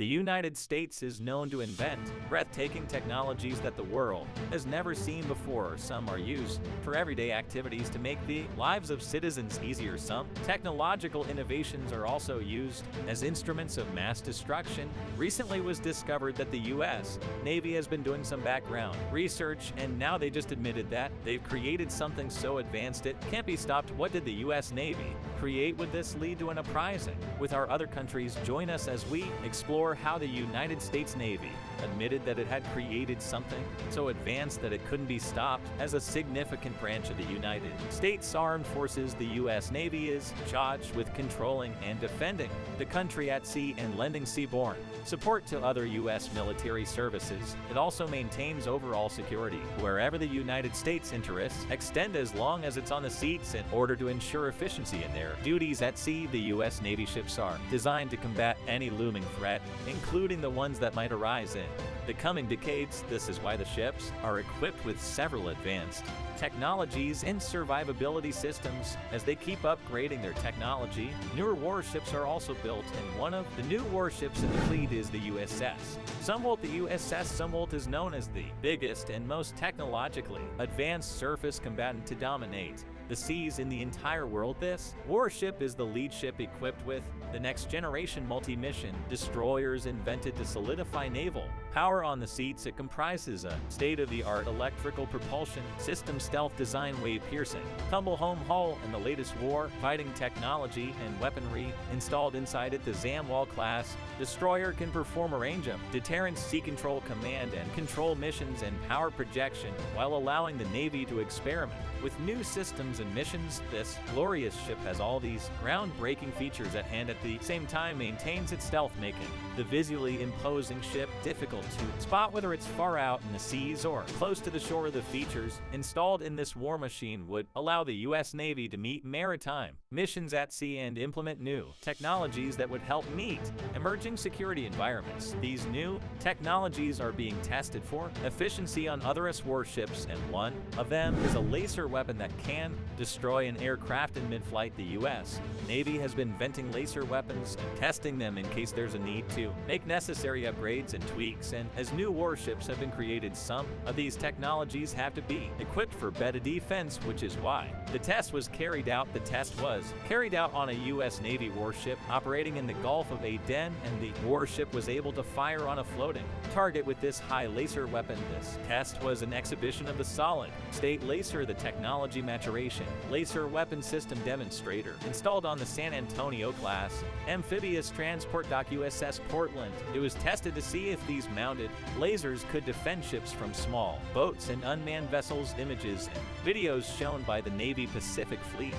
The United States is known to invent breathtaking technologies that the world has never seen before. Some are used for everyday activities to make the lives of citizens easier. Some technological innovations are also used as instruments of mass destruction. Recently it was discovered that the U.S. Navy has been doing some background research, and now they just admitted that they've created something so advanced it can't be stopped. What did the U.S. Navy create? Would this lead to an uprising with our other countries? Join us as we explore how the United States Navy admitted that it had created something so advanced that it couldn't be stopped. As a significant branch of the United States Armed Forces, the U.S. Navy is charged with controlling and defending the country at sea and lending seaborne support to other U.S. military services. It also maintains overall security wherever the United States interests extend, as long as it's on the seas, in order to ensure efficiency in their duties at sea. The U.S. Navy ships are designed to combat any looming threat, including the ones that might arise in the coming decades. This is why the ships are equipped with several advanced technologies and survivability systems. As they keep upgrading their technology, newer warships are also built, and one of the new warships in the fleet is the USS Sumwalt. The USS Sumwalt is known as the biggest and most technologically advanced surface combatant to dominate the seas in the entire world. This warship is the lead ship equipped with the next generation multi-mission destroyers invented to solidify naval power on the seas. It comprises a state-of-the-art electrical propulsion system, stealth design, wave-piercing tumble-home hull, and the latest war-fighting technology and weaponry installed inside it. The Sumwalt-class destroyer can perform a range of deterrence, sea control, command and control missions, and power projection, while allowing the Navy to experiment with new systems and missions. This glorious ship has all these groundbreaking features at hand, at the same time maintains its stealth, making the visually imposing ship difficult to spot whether it's far out in the seas or close to the shore. The features installed in this war machine would allow the U.S. Navy to meet maritime missions at sea and implement new technologies that would help meet emerging security environments. These new technologies are being tested for efficiency on other U.S. warships, and one of them is a laser weapon that can destroy an aircraft in mid-flight. The U.S. Navy has been inventing laser weapons and testing them in case there's a need to make necessary upgrades and tweaks, and as new warships have been created, some of these technologies have to be equipped for better defense, which is why the test was carried out. The test was carried out on a U.S. Navy warship operating in the Gulf of Aden, and the warship was able to fire on a floating target with this high laser weapon. This test was an exhibition of the solid-state laser, the technology maturation laser weapon system demonstrator installed on the San Antonio-class amphibious transport dock USS Portland. It was tested to see if these mounted lasers could defend ships from small boats and unmanned vessels. Images and videos shown by the Navy Pacific Fleet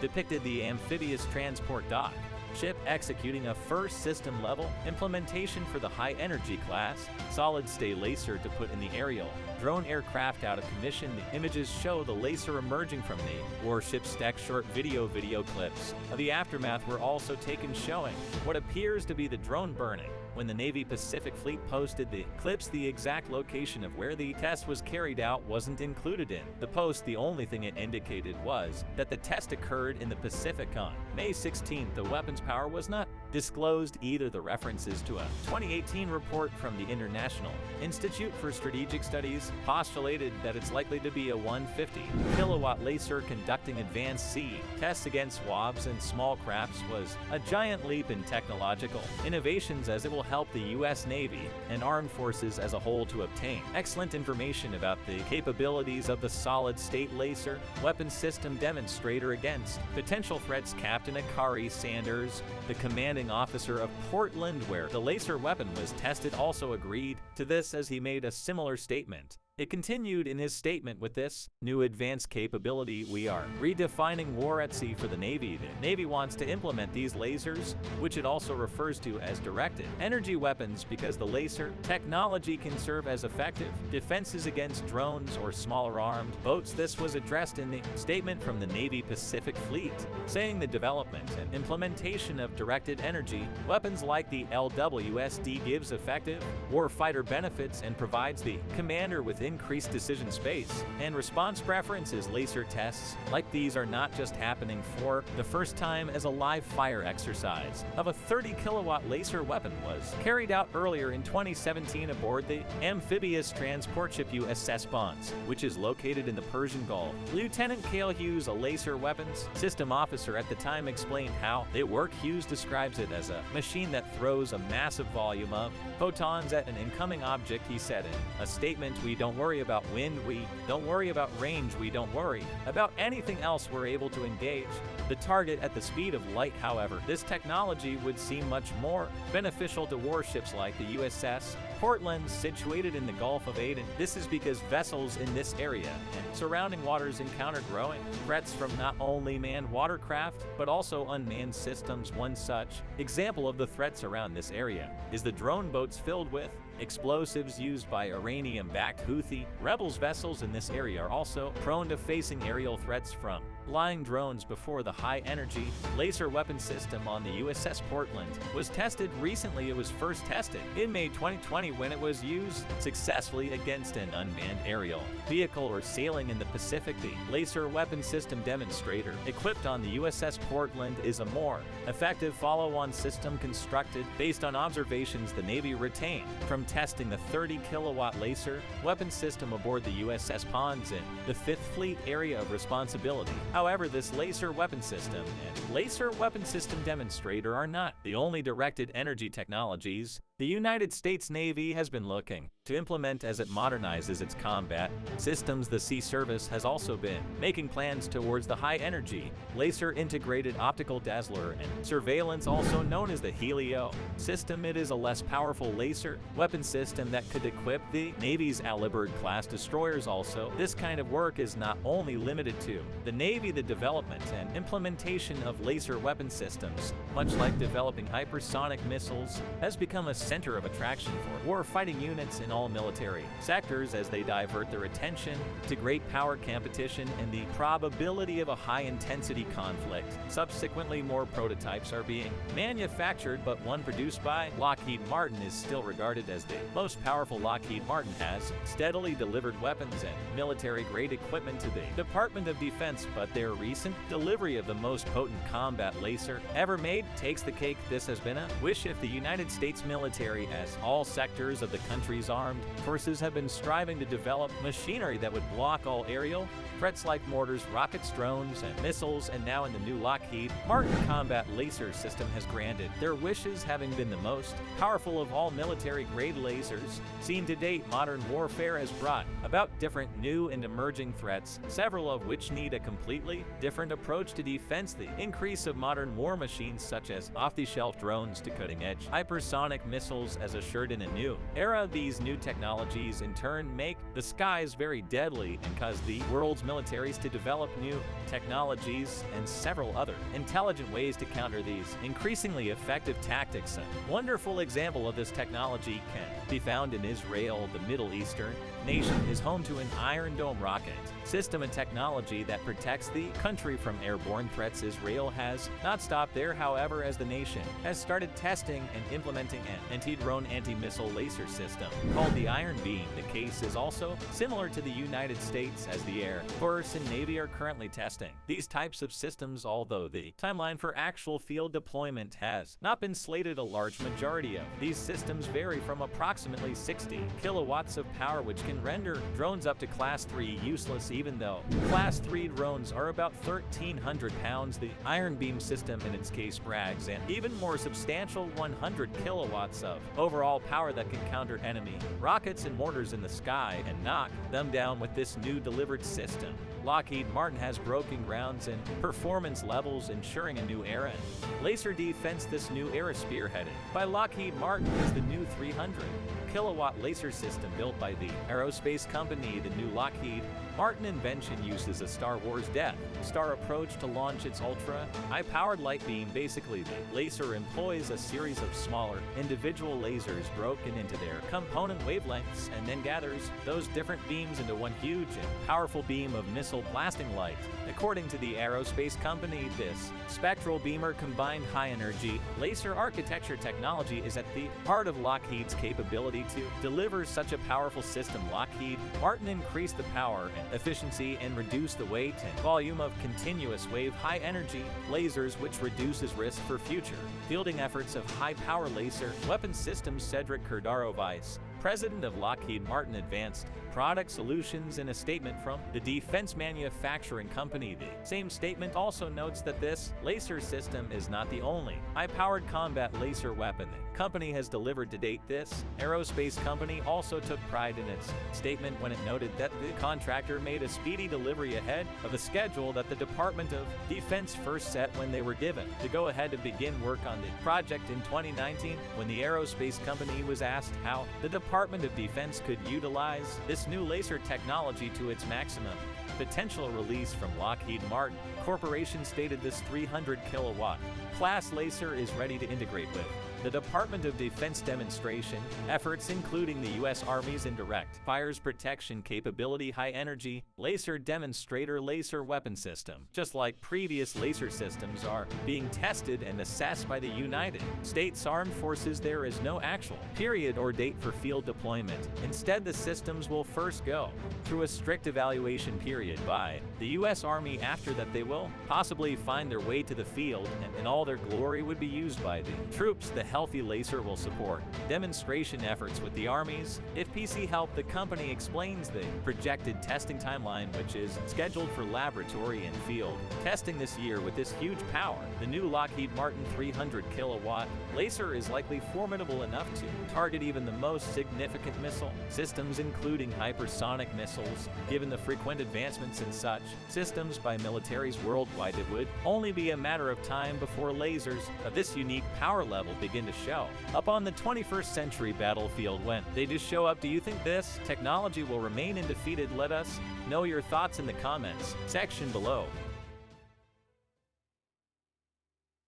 depicted the amphibious transport dock ship executing a first system-level implementation for the high-energy class solid-state laser to put in the aerial drone aircraft out of commission. The images show the laser emerging from the warship's deck. Short video clips of the aftermath were also taken, showing what appears to be the drone burning. When the Navy Pacific Fleet posted the clips, the exact location of where the test was carried out wasn't included in the post. The only thing it indicated was that the test occurred in the Pacific on May 16th. The weapon's power was not disclosed either. The references to a 2018 report from the International Institute for Strategic Studies postulated that it's likely to be a 150-kilowatt laser conducting advanced sea tests against swabs and small crafts was a giant leap in technological innovations, as it will help the U.S. Navy and Armed Forces as a whole to obtain excellent information about the capabilities of the solid-state laser weapon system demonstrator against potential threats. Captain Akari Sanders, the commanding officer of Portland, where the laser weapon was tested, also agreed to this, as he made a similar statement. It continued in his statement, "With this new advanced capability, we are redefining war at sea for the Navy. The Navy wants to implement these lasers, which it also refers to as directed energy weapons, because the laser technology can serve as effective defenses against drones or smaller armed boats." This was addressed in the statement from the Navy Pacific Fleet, saying the development and implementation of directed energy weapons like the LWSD gives effective warfighter benefits and provides the commander with increased decision space and response preferences. Laser tests like these are not just happening for the first time, as a live fire exercise of a 30-kilowatt laser weapon was carried out earlier in 2017 aboard the amphibious transport ship U.S Bonds, which is located in the Persian Gulf. Lieutenant Cale Hughes, a laser weapons system officer at the time, explained how it worked. Hughes describes it as a machine that throws a massive volume of photons at an incoming object. He said in a statement, "We don't worry about wind, we don't worry about range, we don't worry about anything else. We're able to engage the target at the speed of light." However, this technology would seem much more beneficial to warships like the USS Portland, situated in the Gulf of Aden. This is because vessels in this area and surrounding waters encounter growing threats from not only manned watercraft, but also unmanned systems. One such example of the threats around this area is the drone boats filled with explosives used by Iranian-backed Houthi rebels. Vessels in this area are also prone to facing aerial threats from flying drones. Before the high-energy laser weapon system on the USS Portland was tested recently, it was first tested in May 2020 when it was used successfully against an unmanned aerial vehicle or sailing in the Pacific. The laser weapon system demonstrator equipped on the USS Portland is a more effective follow-on system constructed based on observations the Navy retained from testing the 30-kilowatt laser weapon system aboard the USS Ponds in the 5th Fleet Area of Responsibility. However, this laser weapon system and laser weapon system demonstrator are not the only directed energy technologies the United States Navy has been looking to implement as it modernizes its combat systems. The Sea Service has also been making plans towards the high-energy laser integrated optical dazzler and surveillance, also known as the Helio system. It is a less powerful laser weapon system that could equip the Navy's Alibird-class destroyers. Also, this kind of work is not only limited to the Navy. The development and implementation of laser weapon systems, much like developing hypersonic missiles, has become a center of attraction for war-fighting units in all military sectors, as they divert their attention to great power competition and the probability of a high-intensity conflict. Subsequently, more prototypes are being manufactured, but one produced by Lockheed Martin is still regarded as the most powerful. Lockheed Martin has steadily delivered weapons and military-grade equipment to the Department of Defense, but their recent delivery of the most potent combat laser ever made takes the cake. This has been a wish if the United States military, as all sectors of the country's armed forces have been striving to develop machinery that would block all aerial threats like mortars, rockets, drones, and missiles, and now in the new Lockheed Martin combat laser system has granted their wishes, having been the most powerful of all military-grade lasers seen to date. Modern warfare has brought about different new and emerging threats, several of which need a completely different approach to defense. The increase of modern war machines such as off-the-shelf drones to cutting-edge hypersonic missiles as assured in a new era. These new technologies in turn make the skies very deadly and cause the world's militaries to develop new technologies and several other intelligent ways to counter these increasingly effective tactics. A wonderful example of this technology can be found in Israel. The Middle Eastern nation is home to an Iron Dome rocket system and technology that protects the country from airborne threats. Israel has not stopped there, however, as the nation has started testing and implementing an anti-drone anti-missile laser system called the Iron Beam. The case is also similar to the United States, as the Air Force and Navy are currently testing these types of systems, although the timeline for actual field deployment has not been slated. A large majority of these systems vary from approximately 60 kilowatts of power, which can render drones up to Class 3 useless. Even though Class 3 drones are about 1,300 pounds, the Iron Beam system in its case brags an even more substantial 100 kilowatts of overall power that can counter enemy rockets and mortars in the sky and knock them down with this new delivered system. Lockheed Martin has broken grounds in performance levels, ensuring a new era in laser defense. This new era, spearheaded by Lockheed Martin, is the new 300-kilowatt laser system built by the aerospace company. The new Lockheed Martin invention uses a Star Wars Death Star approach to launch its ultra-high-powered light beam. Basically, the laser employs a series of smaller individual lasers broken into their component wavelengths and then gathers those different beams into one huge and powerful beam of missile missile-blasting light. According to the aerospace company, this spectral beamer combined high-energy laser architecture technology is at the heart of Lockheed's capability to deliver such a powerful system. Lockheed Martin increased the power and efficiency and reduced the weight and volume of continuous wave high-energy lasers, which reduces risk for future fielding efforts of high-power laser weapon systems. Cedric Cordaro, Vice President of Lockheed Martin Advanced Product Solutions, in a statement from the defense manufacturing company. The same statement also notes that this laser system is not the only high-powered combat laser weapon the company has delivered to date. This aerospace company also took pride in its statement when it noted that the contractor made a speedy delivery ahead of the schedule that the Department of Defense first set when they were given the go-ahead to begin work on the project in 2019. When the aerospace company was asked how the Department of Defense could utilize this new laser technology to its maximum potential, release from Lockheed Martin Corporation stated this 300 kilowatt class laser is ready to integrate with the Department of Defense demonstration efforts, including the U.S. Army's indirect fires protection capability high-energy laser demonstrator laser weapon system. Just like previous laser systems are being tested and assessed by the United States Armed Forces, there is no actual period or date for field deployment. Instead, the systems will first go through a strict evaluation period by the U.S. Army. After that, they will possibly find their way to the field and in all their glory would be used by the troops. The healthy laser will support demonstration efforts with the Army's FPC help. The company explains the projected testing timeline, which is scheduled for laboratory and field testing this year. With this huge power, the new Lockheed Martin 300 kilowatt laser is likely formidable enough to target even the most significant missile systems, including hypersonic missiles. Given the frequent advancements in such systems by militaries worldwide, it would only be a matter of time before lasers of this unique power level begin to show up on the 21st century battlefield. When they just show up, do you think this technology will remain undefeated? Let us know your thoughts in the comments section below.